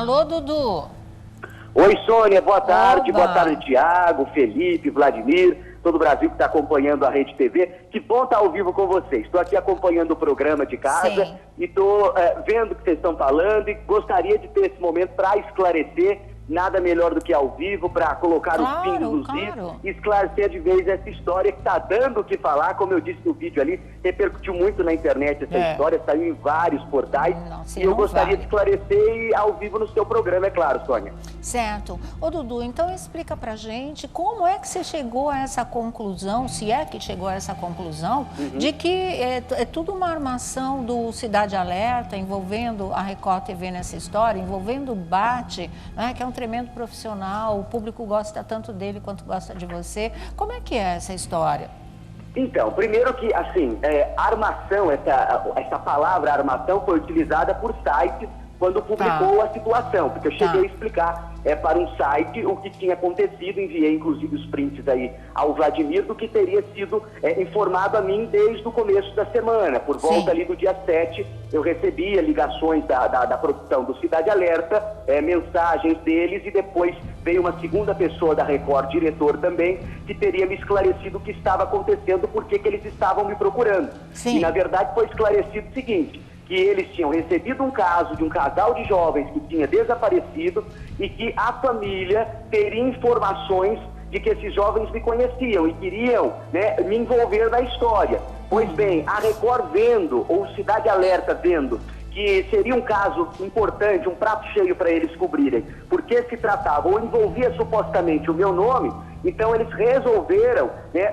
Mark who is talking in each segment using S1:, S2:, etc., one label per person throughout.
S1: Alô, Dudu.
S2: Oi, Sônia, boa tarde.
S1: Oba.
S2: Boa tarde, Tiago, Felipe, Vladimir, todo o Brasil que está acompanhando a Rede TV. Que bom estar ao vivo com vocês. Estou aqui acompanhando o programa de casa.
S1: Sim.
S2: E estou vendo o que vocês estão falando e gostaria de ter esse momento para esclarecer. Nada melhor do que ao vivo para colocar os pingos nos is e esclarecer de vez essa história que está dando o que falar. Como eu disse no vídeo ali, repercutiu muito na internet essa história, saiu em vários portais. E eu gostaria de esclarecer ao vivo no seu programa, é claro, Sônia.
S1: Certo. Ô, Dudu, então explica pra gente como é que você chegou a essa conclusão, se é que chegou a essa conclusão, de que é tudo uma armação do Cidade Alerta, envolvendo a Record TV nessa história, envolvendo o Bate, né, que é um tremendo profissional, o público gosta tanto dele quanto gosta de você. Como é que é essa história?
S2: Então, primeiro que, assim, armação, essa palavra armação foi utilizada por sites quando publicou a situação, porque eu cheguei a explicar para um site o que tinha acontecido, enviei inclusive os prints aí ao Vladimir do que teria sido informado a mim desde o começo da semana. Por volta ali do dia 7, eu recebia ligações da produção do Cidade Alerta, mensagens deles, e depois veio uma segunda pessoa da Record, diretor também, que teria me esclarecido o que estava acontecendo, por que eles estavam me procurando.
S1: Sim.
S2: E na verdade foi esclarecido o seguinte: que eles tinham recebido um caso de um casal de jovens que tinha desaparecido e que a família teria informações de que esses jovens me conheciam e queriam, né, me envolver na história. Pois bem, a Record vendo, ou Cidade Alerta vendo, que seria um caso importante, um prato cheio para eles cobrirem, porque se tratava ou envolvia supostamente o meu nome, então eles resolveram, né,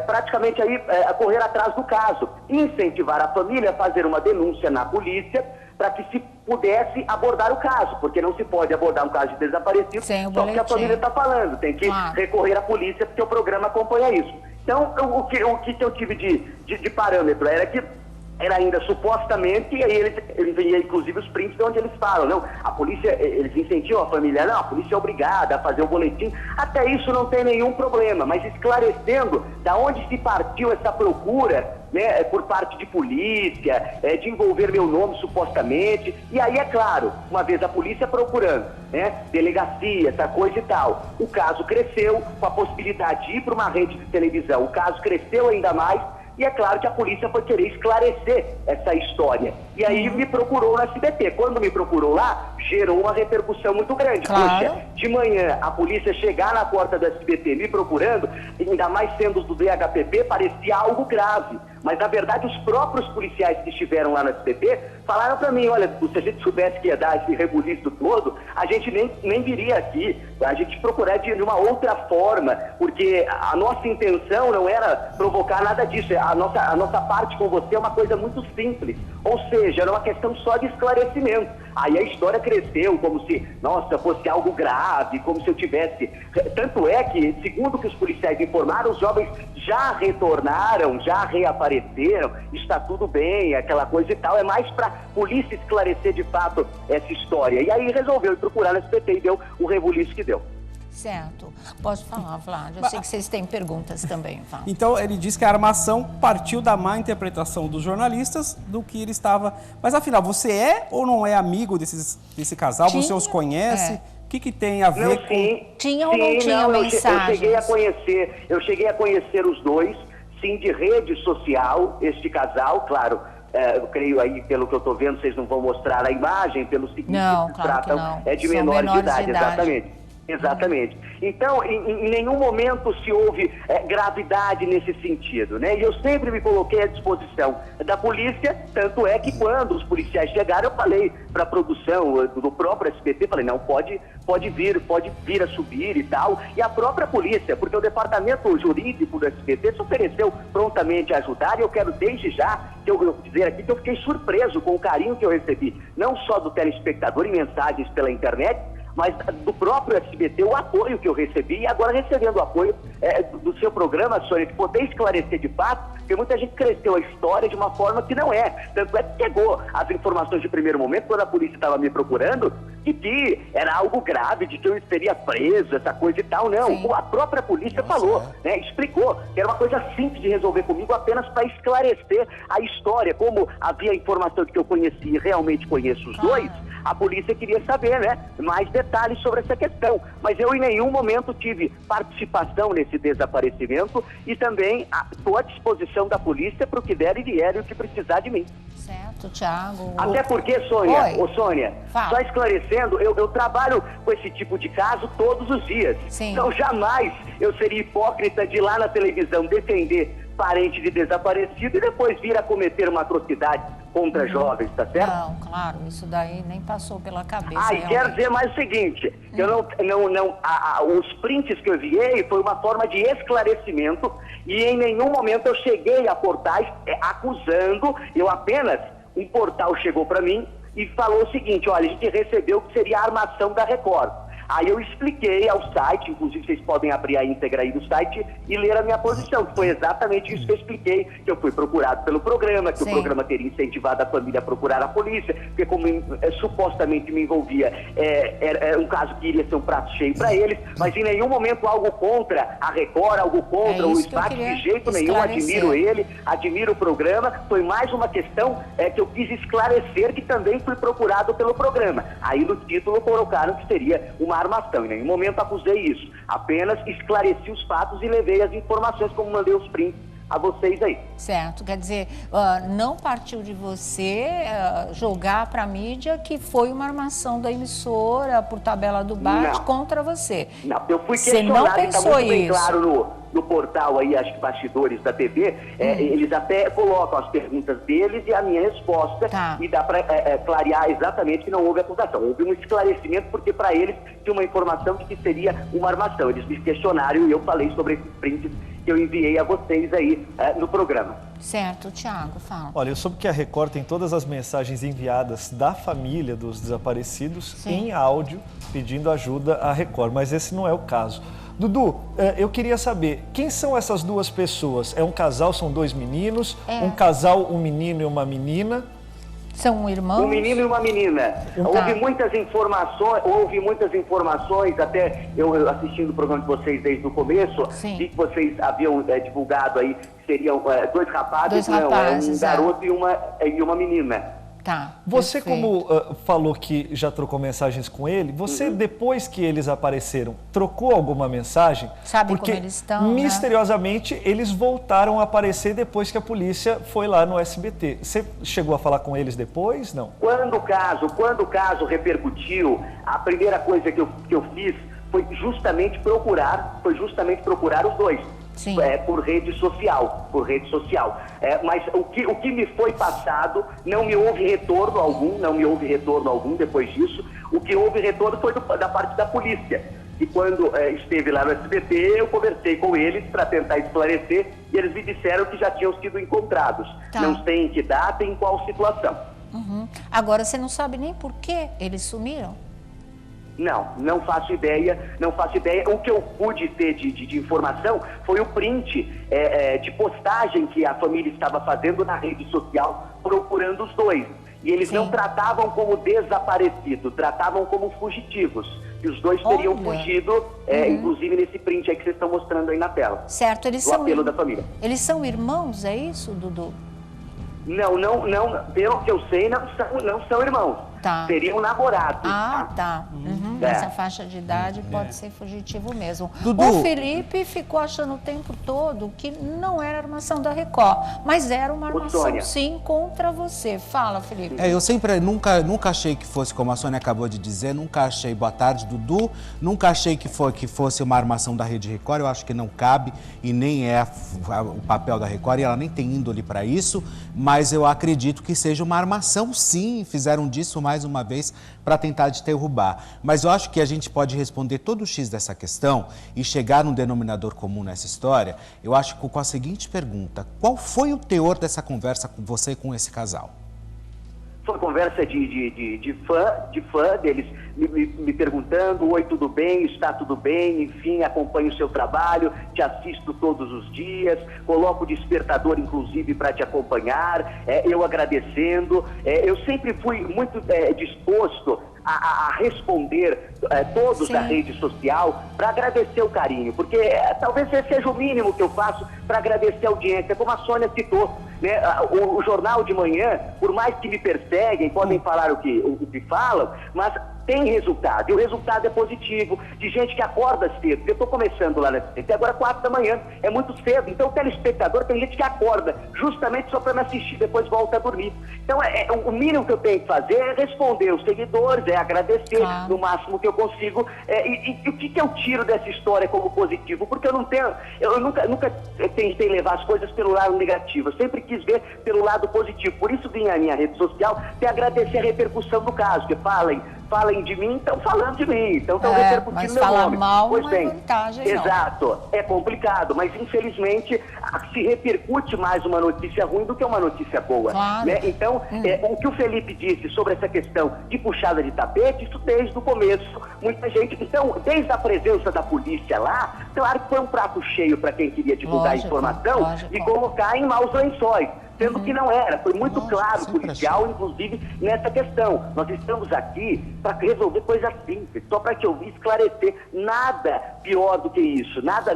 S2: praticamente aí correr atrás do caso, incentivar a família a fazer uma denúncia na polícia para que se pudesse abordar o caso, porque não se pode abordar um caso de desaparecido só porque a família está falando, tem que recorrer à polícia porque o programa acompanha isso. Então, o que eu tive de parâmetro era ainda supostamente, e aí eles enviam inclusive os prints de onde eles falam, não, a polícia, eles incentivam a família, não, a polícia é obrigada a fazer o boletim, até isso não tem nenhum problema, mas esclarecendo da onde se partiu essa procura, né, por parte de polícia, de envolver meu nome supostamente, e aí é claro, uma vez a polícia procurando, né, delegacia, essa coisa e tal, o caso cresceu com a possibilidade de ir para uma rede de televisão, o caso cresceu ainda mais. E é claro que a polícia foi querer esclarecer essa história. E aí me procurou no SBT. Quando me procurou lá, gerou uma repercussão muito grande. Poxa, de manhã a polícia chegar na porta do SBT me procurando, ainda mais sendo do DHPP, parecia algo grave. Mas, na verdade, os próprios policiais que estiveram lá no SBT falaram para mim, olha, se a gente soubesse que ia dar esse rebuliço todo, a gente nem viria aqui, a gente procuraria de uma outra forma, porque a nossa intenção não era provocar nada disso, a nossa parte com você é uma coisa muito simples, ou seja, era uma questão só de esclarecimento. Aí a história cresceu como se, nossa, fosse algo grave, como se eu tivesse... Tanto é que, segundo o que os policiais informaram, os jovens já retornaram, já reapareceram, está tudo bem, aquela coisa e tal. É mais para a polícia esclarecer de fato essa história. E aí resolveu ir procurar no SBT e deu o rebuliço que deu.
S1: Certo. Pode falar, Vlad. Eu sei que vocês têm perguntas também. Fala.
S3: Então, ele diz que a armação partiu da má interpretação dos jornalistas do que ele estava... Mas, afinal, você é ou não é amigo desse casal? Você os conhece? O que tem a ver com...
S1: Tinha ou não tinha mensagens?
S2: Eu cheguei a conhecer os dois, sim, de rede social, este casal, claro... eu creio aí, pelo que eu estou vendo, vocês não vão mostrar a imagem, pelo seguinte,
S1: não,
S2: se
S1: claro
S2: tratam de
S1: São
S2: menores de idade,
S1: exatamente.
S2: Exatamente. Então, em nenhum momento se houve gravidade nesse sentido, né? E eu sempre me coloquei à disposição da polícia, tanto é que quando os policiais chegaram, eu falei para a produção do próprio SBT, falei, não, pode vir a subir e tal, e a própria polícia, porque o departamento jurídico do SBT se ofereceu prontamente a ajudar, e eu quero desde já eu dizer aqui que eu fiquei surpreso com o carinho que eu recebi, não só do telespectador em mensagens pela internet, mas do próprio SBT, o apoio que eu recebi, e agora recebendo o apoio do seu programa, Sônia, de poder esclarecer de fato, porque muita gente cresceu a história de uma forma que não é. Tanto é que chegou as informações de primeiro momento, quando a polícia estava me procurando, de que era algo grave, de que eu estaria preso, essa coisa e tal. Não, sim. A própria polícia falou, né, explicou que era uma coisa simples de resolver comigo, apenas para esclarecer a história. Como havia informação de que eu conhecia e realmente conheço os dois, a polícia queria saber, né, mais detalhes sobre essa questão. Mas eu em nenhum momento tive participação nesse desaparecimento e também estou à disposição da polícia para o que der e vier e o que precisar de mim.
S1: Certo, Tiago.
S2: Até porque, Sônia,
S1: Oi. Fala.
S2: só esclarecendo, eu trabalho com esse tipo de caso todos os dias.
S1: Sim.
S2: Então jamais eu seria hipócrita de ir lá na televisão defender parente de desaparecido e depois vir a cometer uma atrocidade contra jovens, tá certo?
S1: Não, claro, isso daí nem passou pela cabeça.
S2: Ah, e quero dizer mais o seguinte, os prints que eu enviei foi uma forma de esclarecimento e em nenhum momento eu cheguei a portais acusando, um portal chegou para mim e falou o seguinte, olha, a gente recebeu que seria a armação da Record. Aí eu expliquei ao site, inclusive vocês podem abrir a íntegra aí do site e ler a minha posição, que foi exatamente isso que eu expliquei, que eu fui procurado pelo programa, que
S1: Sim.
S2: o programa teria incentivado a família a procurar a polícia, porque como supostamente me envolvia, era um caso que iria ser um prato cheio para eles, mas em nenhum momento algo contra a Record, algo contra o SPAC, de jeito nenhum, admiro ele, admiro o programa, foi mais uma questão que eu quis esclarecer que também fui procurado pelo programa. Aí no título colocaram que seria uma armação. Em nenhum momento acusei isso. Apenas esclareci os fatos e levei as informações, como mandei os prints a vocês aí.
S1: Certo, quer dizer, não partiu de você jogar para a mídia que foi uma armação da emissora por tabela do BAT contra você.
S2: Não, eu fui
S1: Você
S2: questionado,
S1: não pensou
S2: tá muito bem
S1: isso.
S2: claro no portal aí, acho que bastidores da TV, eles até colocam as perguntas deles e a minha resposta, e dá para clarear exatamente que não houve acusação. Houve um esclarecimento porque para eles tinha uma informação de que seria uma armação. Eles me questionaram e eu falei sobre esses prints que eu enviei a vocês aí no programa.
S1: Certo, Tiago, fala.
S4: Olha, eu soube que a Record tem todas as mensagens enviadas da família dos desaparecidos em áudio, pedindo ajuda à Record, mas esse não é o caso. Dudu, eu queria saber, quem são essas duas pessoas? É um casal, são dois meninos? Um casal, um menino e uma menina?
S1: São irmãos?
S2: Um menino e uma menina. Houve muitas informações, até eu assistindo o programa de vocês desde o começo, vi que vocês haviam divulgado aí que seriam dois rapazes, um garoto e uma menina.
S1: Tá.
S4: Você, como falou que já trocou mensagens com ele, você, depois que eles apareceram, trocou alguma mensagem?
S1: Sabe
S4: porque
S1: como eles estão,
S4: misteriosamente, eles voltaram a aparecer depois que a polícia foi lá no SBT. Você chegou a falar com eles depois? Não?
S2: Quando o caso repercutiu, a primeira coisa que eu fiz foi justamente procurar os dois.
S1: Sim.
S2: Por rede social. Mas o que me foi passado, não me houve retorno algum depois disso. O que houve retorno foi da parte da polícia. E quando esteve lá no SBT, eu conversei com eles para tentar esclarecer e eles me disseram que já tinham sido encontrados.
S1: Tá.
S2: Não sei em que data e em qual situação.
S1: Agora, você não sabe nem por que eles sumiram?
S2: Não faço ideia. O que eu pude ter de informação foi o print de postagem que a família estava fazendo na rede social procurando os dois. E eles não tratavam como desaparecidos, tratavam como fugitivos. E os dois teriam fugido, inclusive nesse print aí que vocês estão mostrando aí na tela.
S1: Certo, eles
S2: do apelo da família.
S1: Eles são irmãos, é isso, Dudu?
S2: Não, pelo que eu sei, não são irmãos.
S1: Tá.
S2: Seriam namorados.
S1: Tá. Nessa faixa de idade pode ser fugitivo mesmo.
S3: Dudu.
S1: O Felipe ficou achando o tempo todo que não era armação da Record, mas era uma armação sim contra você. Fala, Felipe.
S5: Eu sempre nunca achei que fosse, como a Sônia acabou de dizer, nunca achei, boa tarde, Dudu, nunca achei que fosse uma armação da Rede Record. Eu acho que não cabe e nem é o papel da Record e ela nem tem índole para isso, mas eu acredito que seja uma armação sim, fizeram disso mais uma vez para tentar te derrubar. Mas eu acho que a gente pode responder todo o X dessa questão e chegar num denominador comum nessa história, eu acho que com a seguinte pergunta: qual foi o teor dessa conversa com você e com esse casal?
S2: Foi conversa de fã deles me perguntando: oi, tudo bem? Está tudo bem? Enfim, acompanho o seu trabalho, te assisto todos os dias, coloco o despertador, inclusive, para te acompanhar, eu agradecendo. Eu sempre fui muito disposto a responder todos
S1: Sim.
S2: da rede social para agradecer o carinho, porque talvez esse seja o mínimo que eu faço para agradecer a audiência, como a Sônia citou, né? O jornal de manhã, por mais que me perseguem, podem falar o que falam, mas tem resultado, e o resultado é positivo, de gente que acorda cedo. Eu estou começando lá na SBT, agora 4 da manhã, é muito cedo. Então o telespectador tem gente que acorda justamente só para me assistir, depois volta a dormir. Então o mínimo que eu tenho que fazer é responder os seguidores, é agradecer no máximo que eu consigo. E o que eu tiro dessa história como positivo? Porque eu nunca tentei levar as coisas pelo lado negativo, eu sempre quis ver pelo lado positivo. Por isso vim à minha rede social e agradecer a repercussão do caso, que falem de mim, estão falando de mim, então estão repercutindo meu nome.
S1: Mas falar mal
S2: pois
S1: não
S2: bem,
S1: é vantagem, não.
S2: Exato, é complicado, mas infelizmente se repercute mais uma notícia ruim do que uma notícia boa.
S1: Claro.
S2: Né? Então, o que o Felipe disse sobre essa questão de puxada de tapete, isso desde o começo, muita gente... Então, desde a presença da polícia lá, claro que foi um prato cheio para quem queria divulgar a informação e colocar em maus lençóis. Sendo que não era, foi muito claro, policial, inclusive, nessa questão. Nós estamos aqui para resolver coisas simples, só para te ouvir esclarecer. Nada pior do que isso, nada.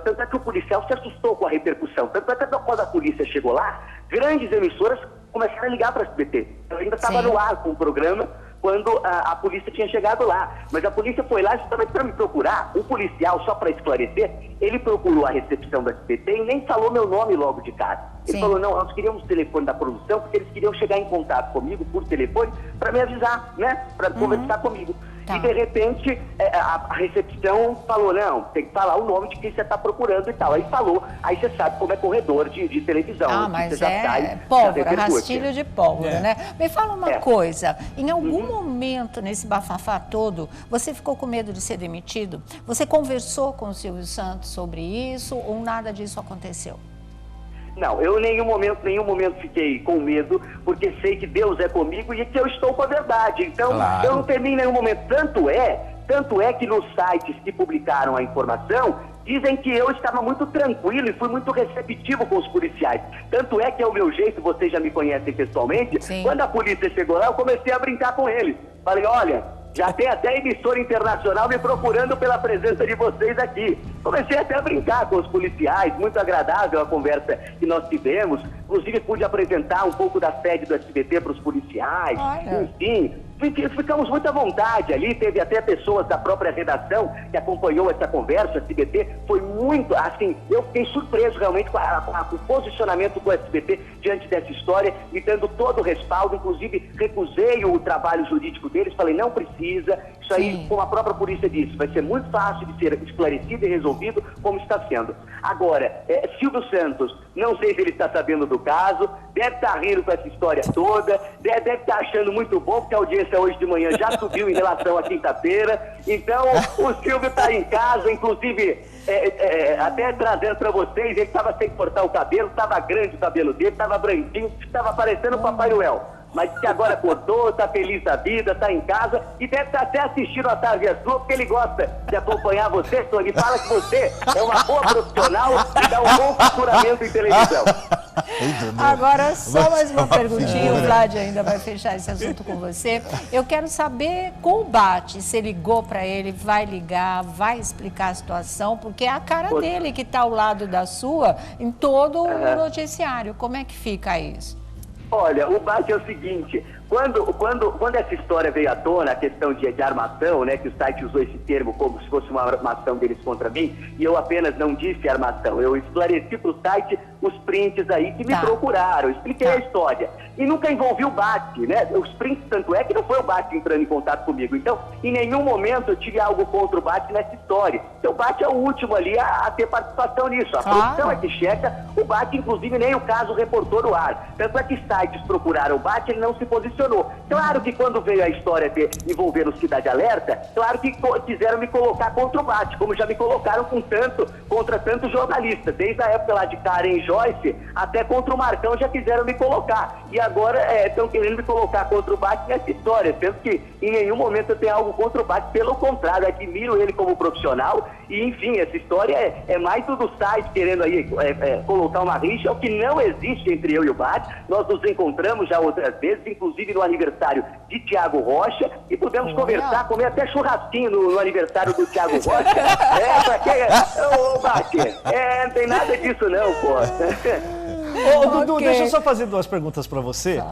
S2: Tanto é que o policial se assustou com a repercussão. Tanto é que quando a polícia chegou lá, grandes emissoras começaram a ligar para a SBT. Eu ainda estava no ar com o programa quando a polícia tinha chegado lá. Mas a polícia foi lá justamente para me procurar. O policial, só para esclarecer, ele procurou a recepção da SBT e nem falou meu nome logo de cara. Ele falou, não, nós queríamos o telefone da produção porque eles queriam chegar em contato comigo por telefone para me avisar, né? Para conversar comigo.
S1: Tá.
S2: E de repente a recepção falou, não, tem que falar o nome de quem você está procurando e tal. Aí falou, aí você sabe como é corredor de televisão.
S1: Mas
S2: você já
S1: pólvora, rastilho de pólvora, né? Me fala uma
S2: É.
S1: coisa, em algum momento nesse bafafá todo, você ficou com medo de ser demitido? Você conversou com o Silvio Santos sobre isso ou nada disso aconteceu?
S2: Não, eu em nenhum momento fiquei com medo, porque sei que Deus é comigo e que eu estou com a verdade. Então, eu não temi em nenhum momento. Tanto é que nos sites que publicaram a informação, dizem que eu estava muito tranquilo e fui muito receptivo com os policiais. Tanto é que é o meu jeito, vocês já me conhecem pessoalmente.
S1: Sim.
S2: Quando a polícia chegou lá, eu comecei a brincar com eles. Falei, olha... Já tem até emissora internacional me procurando pela presença de vocês aqui. Comecei até a brincar com os policiais, muito agradável a conversa que nós tivemos. Inclusive, pude apresentar um pouco da sede do SBT para os policiais.
S1: Olha.
S2: Enfim, ficamos muito à vontade ali. Teve até pessoas da própria redação que acompanhou essa conversa. O SBT foi muito, assim, eu fiquei surpreso realmente com o posicionamento do SBT diante dessa história, me dando todo o respaldo. Inclusive, recusei o trabalho jurídico deles, falei, não precisa. Isso aí, como a própria polícia disse, vai ser muito fácil de ser esclarecido e resolvido, como está sendo. Agora, Silvio Santos, não sei se ele está sabendo do caso, deve estar rindo com essa história toda, deve estar achando muito bom, porque a audiência hoje de manhã já subiu em relação à quinta-feira. Então, o Silvio está em casa, inclusive, até trazendo para vocês, ele estava sem cortar o cabelo, estava grande o cabelo dele, estava branquinho, estava parecendo o Papai Noel. Mas que agora cortou, está feliz da vida, está em casa e deve estar até assistindo a Tarde é Sua, porque ele gosta de acompanhar você, Tony. Fala que você é uma boa profissional e dá um bom faturamento em televisão.
S1: Agora, só mais uma perguntinha, o Vlad ainda vai fechar esse assunto com você. Eu quero saber com o Bate, se ligou para ele, vai ligar, vai explicar a situação, porque é a cara dele que está ao lado da sua em todo o noticiário. Como é que fica isso?
S2: Olha, o Bate é o seguinte, quando essa história veio à tona, a questão de armação, né, que o site usou esse termo como se fosse uma armação deles contra mim, e eu apenas não disse armação, eu esclareci para o site os prints aí que me procuraram, expliquei a história. E nunca envolvi o Bate, né? Os prints, tanto é que não foi o Bate entrando em contato comigo. Então, em nenhum momento eu tive algo contra o Bate nessa história. Então, o Bate é o último ali a ter participação nisso. A produção é que checa, o Bate, inclusive, nem o caso reportou no ar. Tanto é que sites procuraram o Bate, ele não se posicionou. Claro que quando veio a história de envolver o Cidade Alerta, claro que quiseram me colocar contra o Bate, como já me colocaram contra tantos jornalistas. Desde a época lá de Karen e Joyce, até contra o Marcão já quiseram me colocar. E agora estão querendo me colocar contra o Bach nessa história, sendo que em nenhum momento eu tenho algo contra o Bach, pelo contrário, admiro ele como profissional e, enfim, essa história é mais do site querendo aí colocar uma rixa, o que não existe entre eu e o Bach. Nós nos encontramos já outras vezes, inclusive no aniversário de Thiago Rocha, e pudemos conversar, comer até churrasquinho no aniversário do Thiago Rocha. Ô, Bach, não tem nada disso não, pô.
S4: Ô, Dudu, deixa eu só fazer 2 perguntas para você.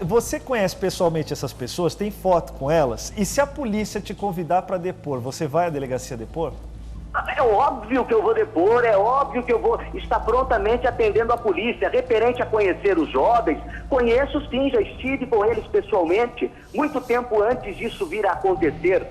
S4: Você conhece pessoalmente essas pessoas? Tem foto com elas? E se a polícia te convidar para depor, você vai à delegacia depor?
S2: É óbvio que eu vou depor, é óbvio que eu vou estar prontamente atendendo a polícia. Referente a conhecer os jovens, conheço sim, já estive com eles pessoalmente, muito tempo antes disso vir a acontecer.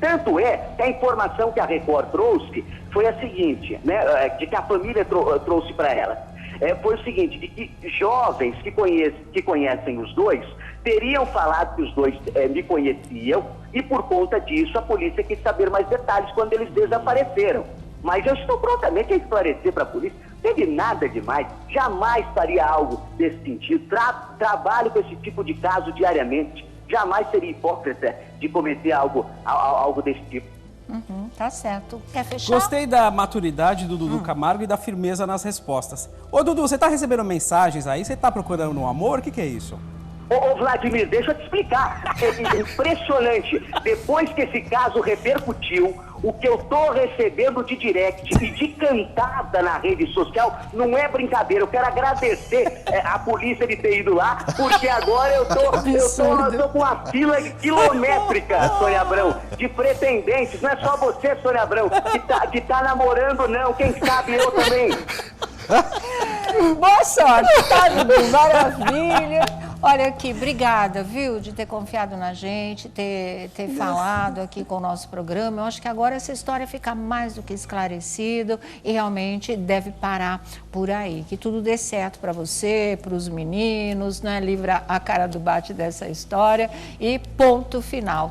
S2: Tanto é que a informação que a Record trouxe foi a seguinte, né, de que a família trouxe para ela. Foi o seguinte, de que jovens que conhecem os dois teriam falado que os dois me conheciam e por conta disso a polícia quis saber mais detalhes quando eles desapareceram. Mas eu estou prontamente a esclarecer para a polícia, não teve nada demais, jamais faria algo desse sentido, trabalho com esse tipo de caso diariamente, jamais seria hipócrita de cometer algo desse tipo.
S1: Tá certo. Quer fechar?
S3: Gostei da maturidade do Dudu Camargo e da firmeza nas respostas. Ô, Dudu, você tá recebendo mensagens aí? Você tá procurando um amor? O que é isso?
S2: Ô, Vladimir, deixa eu te explicar. É impressionante. Depois que esse caso repercutiu, o que eu tô recebendo de direct e de cantada na rede social não é brincadeira. Eu quero agradecer a polícia de ter ido lá, porque agora eu tô com uma fila quilométrica, Sônia Abrão, de pretendentes. Não é só você, Sônia Abrão, que tá namorando, não. Quem sabe eu também.
S1: Boa sorte, tá, Dudu? Maravilha. Olha aqui, obrigada, viu, de ter confiado na gente, ter falado aqui com o nosso programa. Eu acho que agora essa história fica mais do que esclarecida e realmente deve parar por aí. Que tudo dê certo para você, para os meninos, né? Livra a cara do Bach dessa história e ponto final.